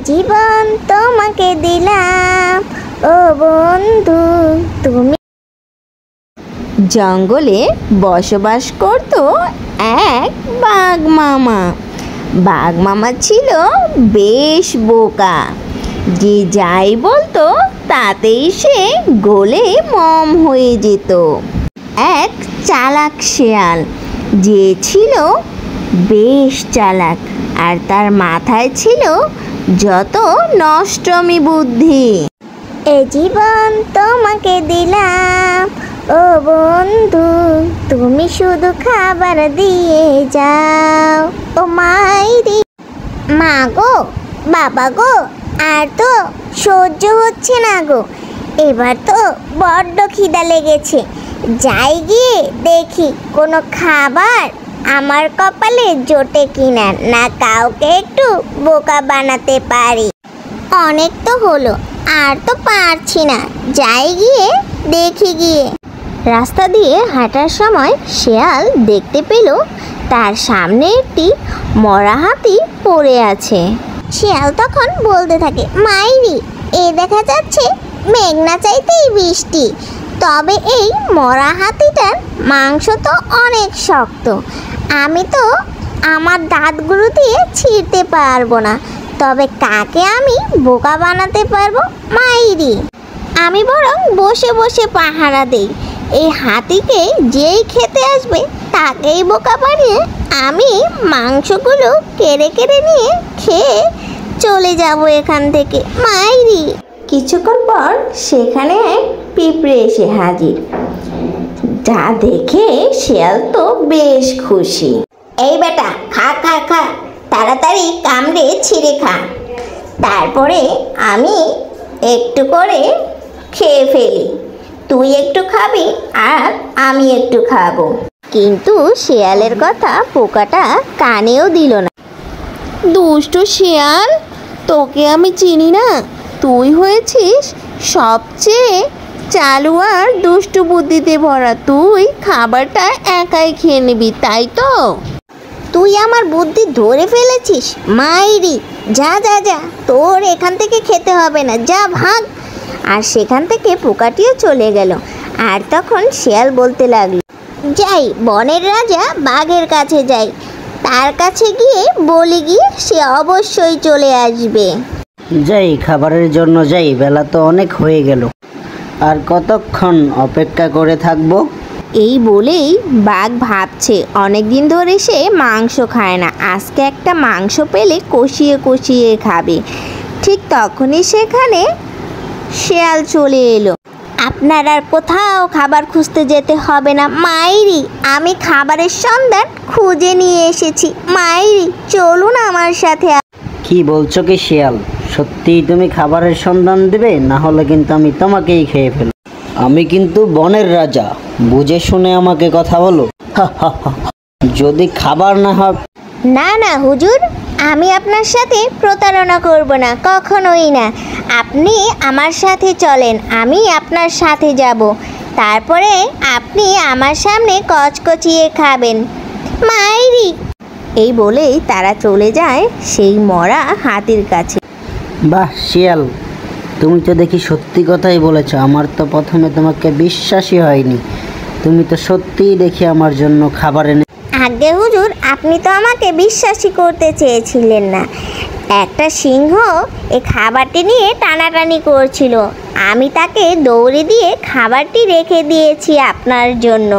জীবন তোমাকে দিলাম ও বন্ধু তুমি। জঙ্গলে বসবাস করত এক বাঘ মামা। বাঘ মামা ছিল বেশ বোকা, যে যাই বলতো তাতেই সে গলে মম হয়ে যেত। এক চালাক শেয়াল যে ছিল বেশ চালাক, আর তার মাথায় ছিল যত নষ্টমী বুদ্ধি। এ জীবন তোমাকে দিলাম ও বন্ধু তুমি শুধু খাবার দিয়ে যাও ও মাইরি। মা গো বাবা গো, আর তো সহ্য হচ্ছে না গো, এবার তো বড্ড খিদা লেগেছে। যাই গিয়ে দেখি কোনো খাবার আমার কপালে জোটে কিনা, না কাউকে একটু বোকা বানাতে পারি। অনেক তো হলো, আর তো পারছি না, যাই গিয়ে দেখি গিয়ে। রাস্তা দিয়ে হাঁটার সময় শেয়াল দেখতে পেল তার সামনে একটি মরা হাতি পড়ে আছে। শিয়াল তখন বলতে থাকে, মাইরি এ দেখা যাচ্ছে মেঘ না চাইতেই বৃষ্টি, তবে এই মরা হাতিটার মাংস তো অনেক শক্ত, আমি তো আমার দাঁতগুলো দিয়ে ছিঁড়তে পারবো না, তবে কাকে আমি বোকা বানাতে পারবো? মাইরি আমি বরং বসে বসে পাহারা দেই, এই হাতিকে যেই খেতে আসবে তাকেই বোকা বানিয়ে আমি মাংসগুলো কেড়ে কেড়ে নিয়ে খেয়ে চলে যাব এখান থেকে। মাইরি কিছুক্ষণ পর সেখানে এক পিঁপড়ে এসে হাজির, যা দেখে শিয়াল তো বেশ খুশি। এই বেটা খা খা খা, তাড়াতাড়ি কামড়ে ছিঁড়ে খা, তারপরে আমি একটু করে খেয়ে ফেলি, তুই একটু খাবি আর আমি একটু খাবো। কিন্তু শিয়ালের কথা পোকাটা কানেও দিল না। দুষ্টু শিয়াল, তোকে আমি চিনি না, তুই হয়েছিস সবচেয়ে চালু আর দুষ্টু বুদ্ধিতে ভরা, তুই খাবারটা একাই খেয়ে নিবি তাই তো? তুই আমার বুদ্ধি ধরে ফেলেছিস। মাইরি যা যা যা, তোর এখান থেকে খেতে হবে না, যা ভাগ। আর সেখান থেকে পোকাটিও চলে গেল। আর তখন শিয়াল বলতে লাগলো, যাই বনের রাজা বাঘের কাছে যাই, তার কাছে গিয়ে বলি গিয়ে সে অবশ্যই চলে আসবে। যাই খাবারের জন্য যাই, বেলা তো অনেক হয়ে গেল, আর কতক্ষণ অপেক্ষা করে থাকবো? এই বলেই বাঘ ভাবছে অনেক দিন ধরে সে মাংস খায় না, আজকে একটা মাংস পেলে কষিয়ে কষিয়ে খাবে। ঠিক তখনই সেখানে শিয়াল চলে এলো। আপনার আর কোথাও খাবার খুঁজতে যেতে হবে না মাইরি, আমি খাবারের সন্ধান খুঁজে নিয়ে এসেছি। মাইরি চলুন আমার সাথে। কি বলছো কি শিয়াল, সত্যিই তুমি খাবারের সন্ধান দেবে? না হলে কিন্তু আমি তোমাকেই খেয়ে ফেলব। আমি কিন্তু বনের রাজা, বুঝে শুনে আমাকে কথা বলো। যদি খাবার না হয়। না না হুজুর, আমি আপনার সাথে প্রতারণা করব না, কখনোই না। আপনি আমার সাথে চলেন, আমি আপনার সাথে যাব, তারপরে আপনি আমার সামনে কচকচিয়ে খাবেন। মাইরি এই বলেই তারা চলে যায় সেই মরা হাতির কাছে। বাহ শিয়াল, তুমি তো দেখি সত্যি কথাই বলেছ, আমার তো প্রথমে তোমাকে বিশ্বাসই হয়নি, তুমি তো সত্যিই দেখি আমার জন্য খাবার এনে। আগে হুজুর, আপনি তো আমাকে বিশ্বাসই করতে চেয়েছিলেন না। একটা সিংহ এই খাবারটি নিয়ে টানাটানি করছিল, আমি তাকে দৌড়ে দিয়ে খাবারটি রেখে দিয়েছি আপনার জন্য,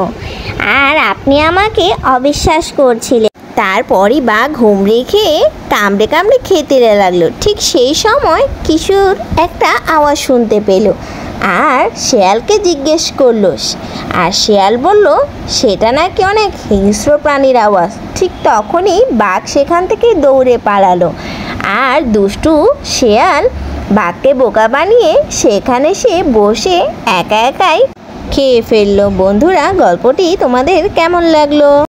আর আপনি আমাকে অবিশ্বাস করছিলেন। তারপরই বাঘ হুমড়ে খেয়ে কামড়ে কামড়ে খেতে লাগলো। ঠিক সেই সময় কিশোর একটা আওয়াজ শুনতে পেল আর শিয়ালকে জিজ্ঞেস করলো, আর শিয়াল বলল সেটা নাকি অনেক হিংস্র প্রাণীর আওয়াজ। ঠিক তখনই বাঘ সেখান থেকে দৌড়ে পালালো, আর দুষ্টু শিয়াল বাঘকে বোকা বানিয়ে সেখানে সে বসে একা একাই খেয়ে ফেললো। বন্ধুরা, গল্পটি তোমাদের কেমন লাগলো?